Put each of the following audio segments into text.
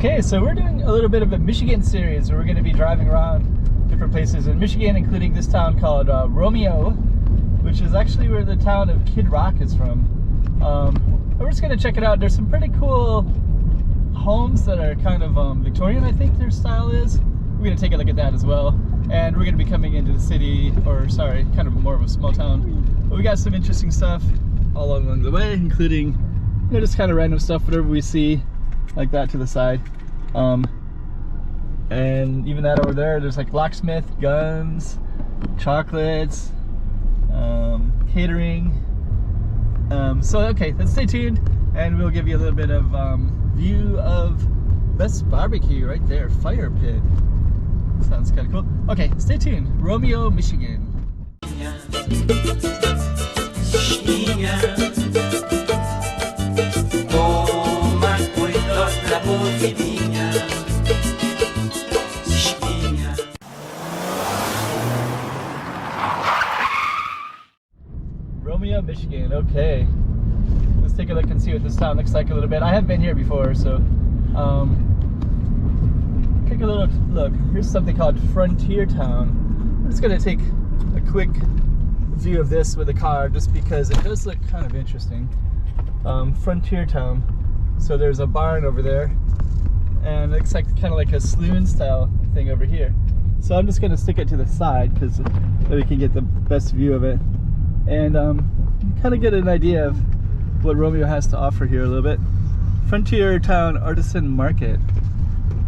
Okay, so we're doing a little bit of a Michigan series where we're going to be driving around different places in Michigan, including this town called Romeo, which is actually where the town of Kid Rock is from. We're just going to check it out. There's some pretty cool homes that are kind of Victorian, I think their style is. We're going to take a look at that as well. And we're going to be coming into the city, or sorry, kind of more of a small town. But we got some interesting stuff all along the way, including, you know, just kind of random stuff, whatever we see, like that to the side. And even that over there, there's like blacksmith, guns, chocolates, catering. So okay, let's stay tuned and we'll give you a little bit of view of Best Barbecue right there, fire pit. Sounds kind of cool. Okay, stay tuned. Romeo, Michigan. Romeo, Michigan. Okay, let's take a look and see what this town looks like a little bit. I haven't been here before, so take a little look. Here's something called Frontier Town. I'm just gonna take a quick view of this with a car just because it does look kind of interesting. Frontier Town. So there's a barn over there, and it looks like kind of like a saloon style thing over here. So I'm just gonna stick it to the side because then we can get the best view of it, and kind of get an idea of what Romeo has to offer here a little bit. Frontier Town Artisan Market.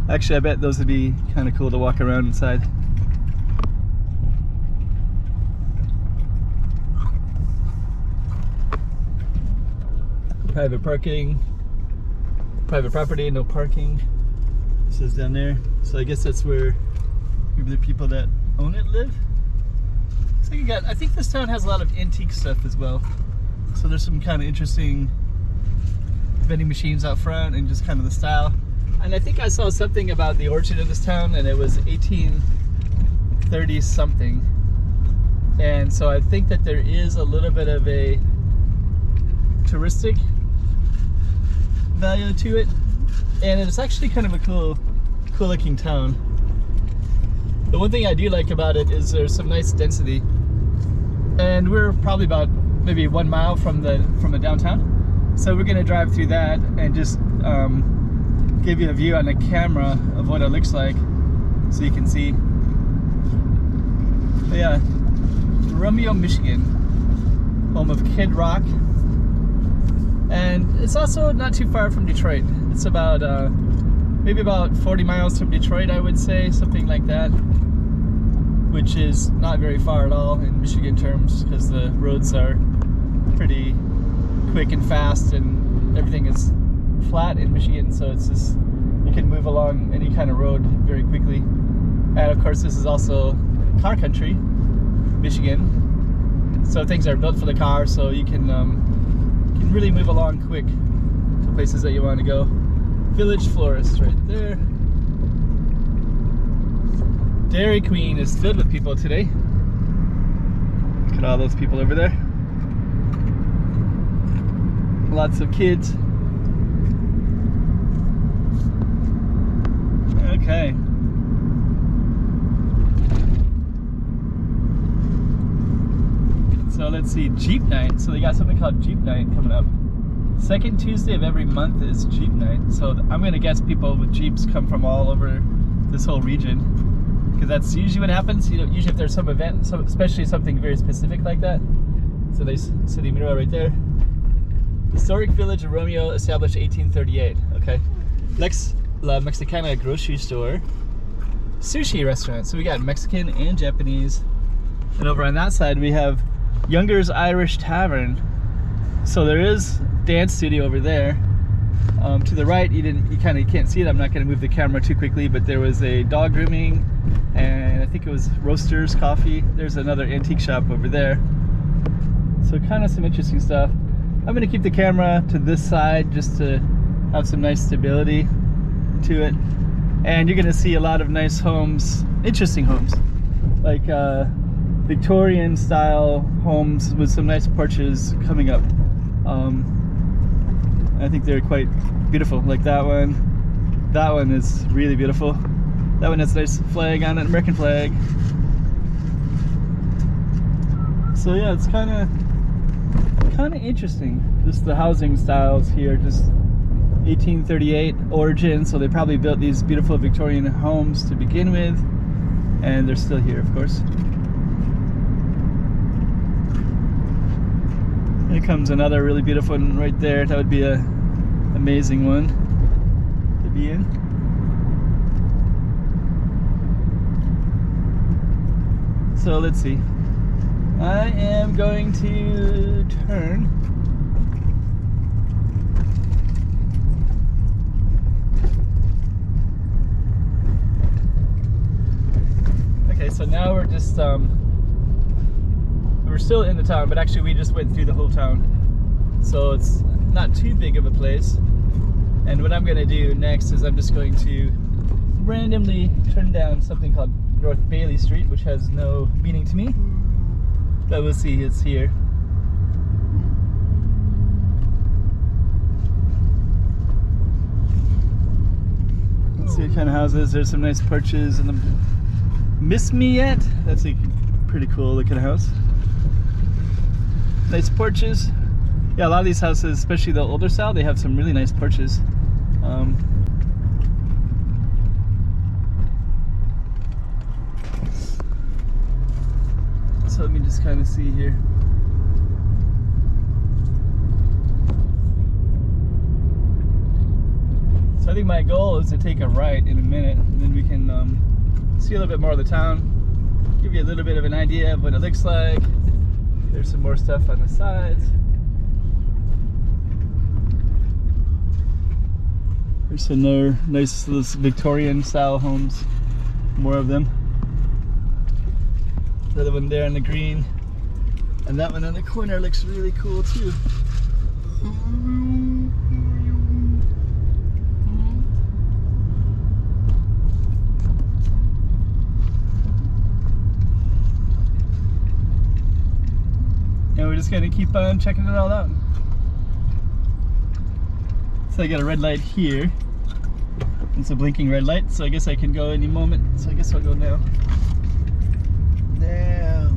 Actually, I bet those would be kind of cool to walk around inside. Private parking, private property, no parking. It says down there. So I guess that's where maybe the people that own it live. So you got, I think this town has a lot of antique stuff as well. So there's some kind of interesting vending machines out front and just kind of the style. And I think I saw something about the origin of this town, and it was 1830 something. And so I think that there is a little bit of a touristic value to it, and it's actually kind of a cool looking town. The one thing I do like about it is there's some nice density, and we're probably about maybe 1 mile from the downtown. So we're gonna drive through that and just give you a view on the camera of what it looks like so you can see. But yeah, Romeo, Michigan, home of Kid Rock. And it's also not too far from Detroit. It's about maybe about 40 miles from Detroit, I would say, something like that, which is not very far at all in Michigan terms, because the roads are pretty quick and fast and everything is flat in Michigan, so it's just, you can move along any kind of road very quickly. And of course this is also car country, Michigan, so things are built for the car, so you can really move along quick to places that you want to go. Village Florist right there. Dairy Queen is filled with people today. Look at all those people over there. Lots of kids. Okay. So let's see, Jeep Night. So they got something called Jeep Night coming up. Second Tuesday of every month is Jeep Night. So I'm gonna guess people with Jeeps come from all over this whole region, because that's usually what happens. You know, usually if there's some event, especially something very specific like that. So there's City Mural right there. Historic Village of Romeo, established 1838. Okay. Next, La Mexicana grocery store. Sushi restaurant. So we got Mexican and Japanese. And over on that side we have Younger's Irish Tavern. So there is dance studio over there. To the right, you kind of can't see it. I'm not going to move the camera too quickly, but there was a dog grooming, and I think it was Roasters Coffee. There's another antique shop over there. So kind of some interesting stuff. I'm going to keep the camera to this side just to have some nice stability to it. And you're going to see a lot of nice homes, interesting homes, like Victorian style homes with some nice porches coming up. I think they're quite beautiful, like that one, that one is really beautiful. That one has a nice flag on it, American flag. So yeah, it's kind of interesting. Just the housing styles here, just 1838 origin. So they probably built these beautiful Victorian homes to begin with, and they're still here, of course. Here comes another really beautiful one right there. That would be a amazing one to be in. So let's see. I am going to turn. Okay, so now we're just we're still in the town, but actually we just went through the whole town, so it's not too big of a place. And what I'm going to do next is I'm just going to randomly turn down something called North Bailey Street, which has no meaning to me, but we'll see, it's here. Let's see what kind of houses. There's some nice porches and the Miss Me Yet? That's a pretty cool looking house. Nice porches. Yeah, a lot of these houses, especially the older style, they have some really nice porches. So let me just kind of see here. So I think my goal is to take a right in a minute, and then we can see a little bit more of the town, give you a little bit of an idea of what it looks like. There's some more stuff on the sides. There's some more nice Victorian style homes, more of them. The other one there in the green, and that one on the corner looks really cool too. And we're just gonna keep on checking it all out. So I got a red light here. It's a blinking red light, so I guess I can go any moment. So I guess I'll go now. Now.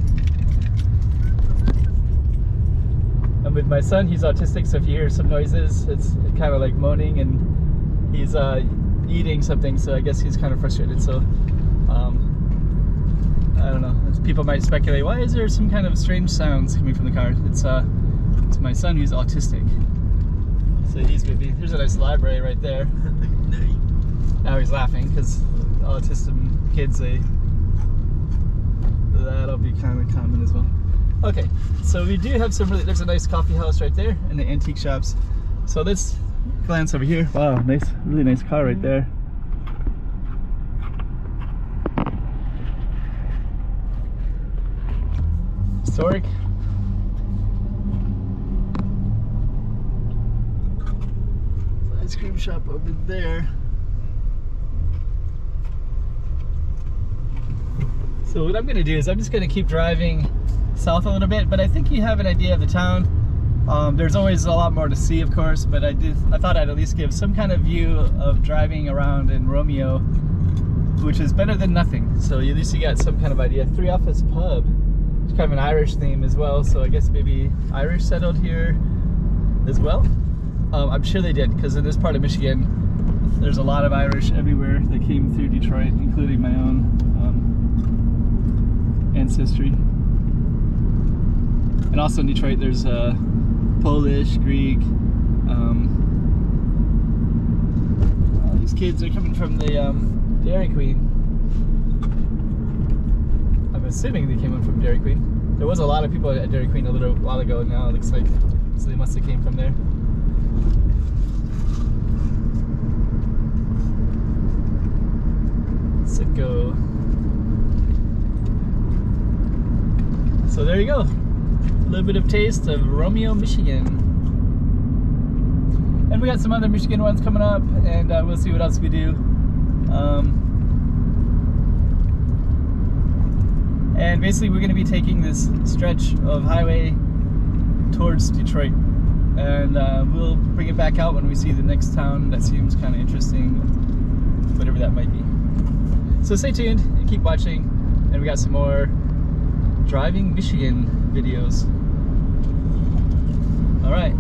I'm with my son. He's autistic, so if you hear some noises, it's kind of like moaning, and he's eating something. So I guess he's kind of frustrated. So I don't know. People might speculate, why is there some kind of strange sounds coming from the car? It's my son who's autistic. So he's with me. There's a nice library right there. Now he's laughing because autistic kids, that'll be kind of common as well. Okay, so we do have some there's a nice coffee house right there and the antique shops. So let's glance over here. Wow, nice, really nice car right there. Historic. Ice cream shop over there. So what I'm going to do is I'm just going to keep driving south a little bit, but I think you have an idea of the town. There's always a lot more to see, of course, but I thought I'd at least give some kind of view of driving around in Romeo, which is better than nothing. So at least you got some kind of idea. 3 Office Pub. It's kind of an Irish theme as well, so I guess maybe Irish settled here as well. I'm sure they did, because in this part of Michigan, there's a lot of Irish everywhere that came through Detroit, including my own ancestry. And also in Detroit, there's Polish, Greek. All these kids are coming from the Dairy Queen. I'm assuming they came in from Dairy Queen. There was a lot of people at Dairy Queen a little while ago. Now it looks like, so they must have came from there. Let's go. So there you go. A little bit of taste of Romeo, Michigan. And we got some other Michigan ones coming up, and we'll see what else we do. And basically we're going to be taking this stretch of highway towards Detroit, and we'll bring it back out when we see the next town that seems kind of interesting. that might be. So stay tuned and keep watching, and we got some more driving Michigan videos. All right.